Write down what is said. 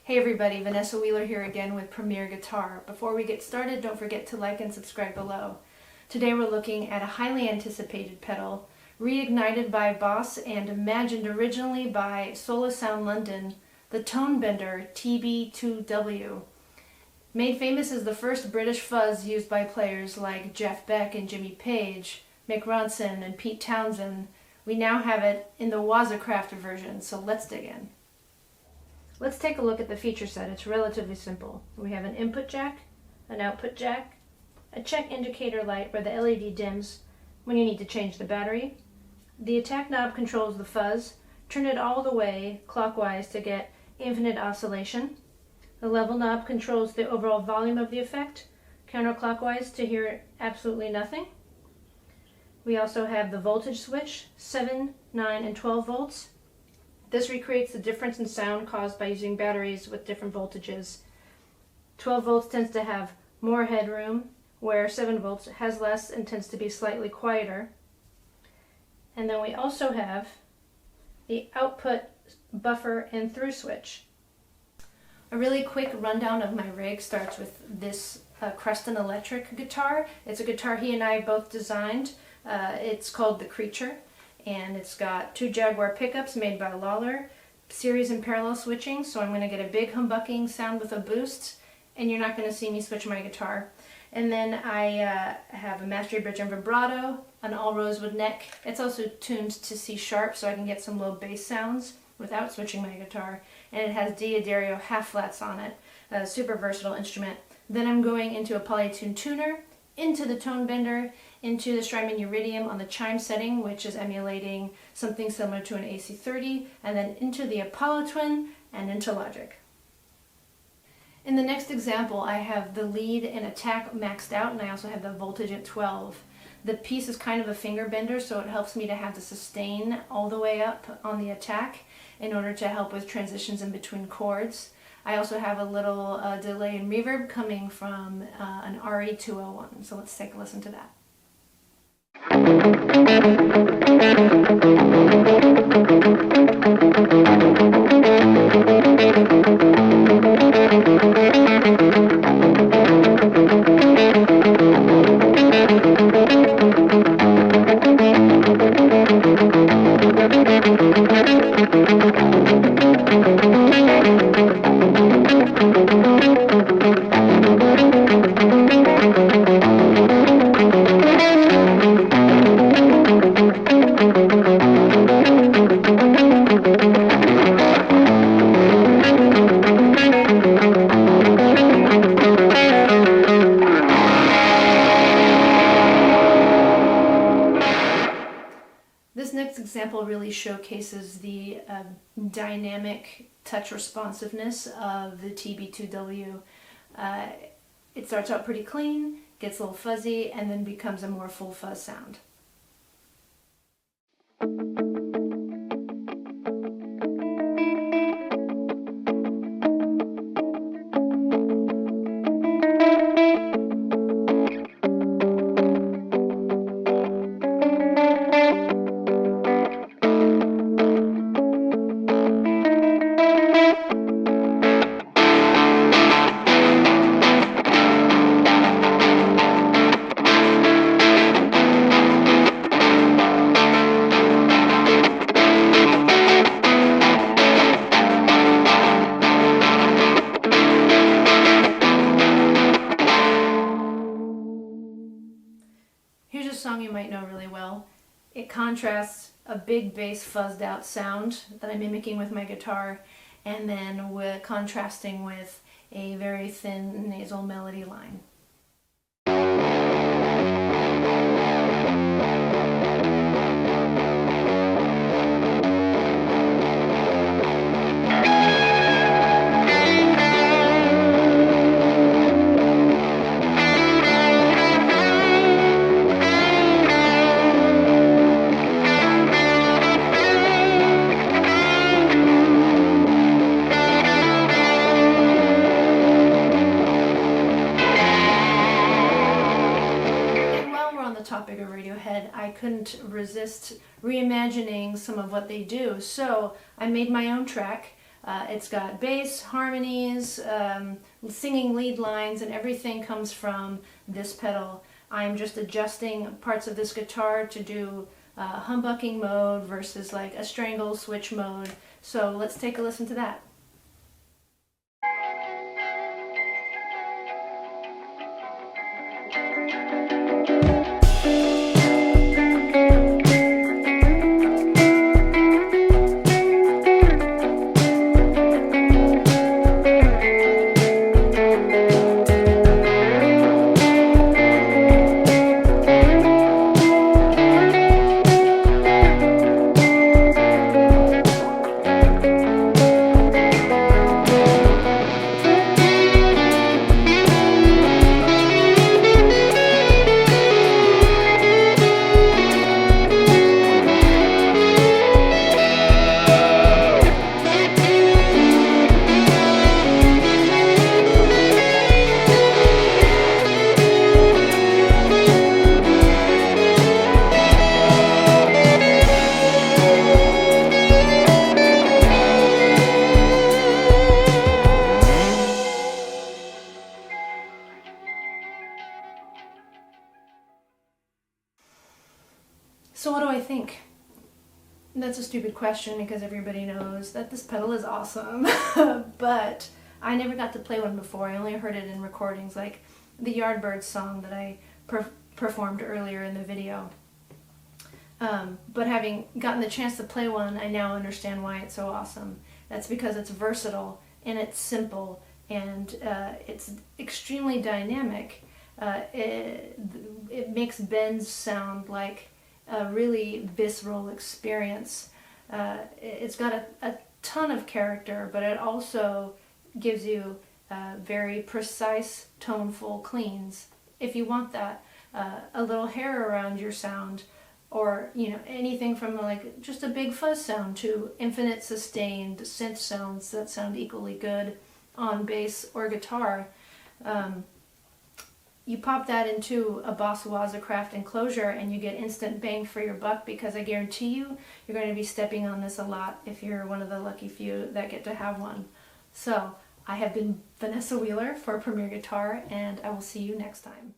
Hey everybody, Vanessa Wheeler here again with Premier Guitar. Before we get started, don't forget to like and subscribe below. Today we're looking at a highly anticipated pedal, reignited by Boss and imagined originally by Sola Sound London, the tone bender TB-2W. Made famous as the first British fuzz used by players like Jeff Beck and Jimmy Page, Mick Ronson and Pete Townsend, we now have it in the Waza crafted version, so let's dig in. Let's take a look at the feature set. It's relatively simple. We have an input jack, an output jack, a check indicator light where the LED dims when you need to change the battery. The attack knob controls the fuzz. Turn it all the way clockwise to get infinite oscillation. The level knob controls the overall volume of the effect, counterclockwise to hear absolutely nothing. We also have the voltage switch, 7, 9, and 12 volts. This recreates the difference in sound caused by using batteries with different voltages. 12 volts tends to have more headroom, where 7 volts has less and tends to be slightly quieter. And then we also have the output buffer and through switch. A really quick rundown of my rig starts with this Creston electric guitar. It's a guitar he and I both designed. It's called the Creature. And it's got 2 Jaguar pickups made by Lawler, series and parallel switching, so I'm going to get a big humbucking sound with a boost, and you're not going to see me switch my guitar. And then I have a mastery bridge and vibrato, an all rosewood neck. It's also tuned to C sharp, so I can get some low bass sounds without switching my guitar. And it has D'Addario half flats on it, a super versatile instrument. Then I'm going into a Polytune tuner, into the tone bender, into the Strymon Iridium on the chime setting, which is emulating something similar to an AC30, and then into the Apollo Twin and into Logic. In the next example, I have the lead and attack maxed out, and I also have the voltage at 12. The piece is kind of a finger bender, so it helps me to have the sustain all the way up on the attack in order to help with transitions in between chords. I also have a little delay and reverb coming from an RE201, so let's take a listen to that. This next example really showcases the dynamic touch responsiveness of the TB-2W. It starts out pretty clean, gets a little fuzzy, and then becomes a more full fuzz sound. Here's a song you might know really well. It contrasts a big bass fuzzed out sound that I'm mimicking with my guitar, and then contrasting with a very thin nasal melody line. Topic of Radiohead, I couldn't resist reimagining some of what they do, so I made my own track. It's got bass, harmonies, singing lead lines, and everything comes from this pedal. I'm just adjusting parts of this guitar to do humbucking mode versus like a strangle switch mode. So let's take a listen to that. So what do I think? That's a stupid question because everybody knows that this pedal is awesome, but I never got to play one before. I only heard it in recordings, like the Yardbirds song that I performed earlier in the video. But having gotten the chance to play one, I now understand why it's so awesome. That's because it's versatile and it's simple and it's extremely dynamic. It makes bends sound like a really visceral experience. It's got a ton of character, but it also gives you very precise, toneful cleans. If you want that, a little hair around your sound, or anything from like just a big fuzz sound to infinite sustained synth sounds that sound equally good on bass or guitar. You pop that into a Boss Waza Craft enclosure and you get instant bang for your buck, because I guarantee you're going to be stepping on this a lot if you're one of the lucky few that get to have one. So I have been Vanessa Wheeler for Premier Guitar, and I will see you next time.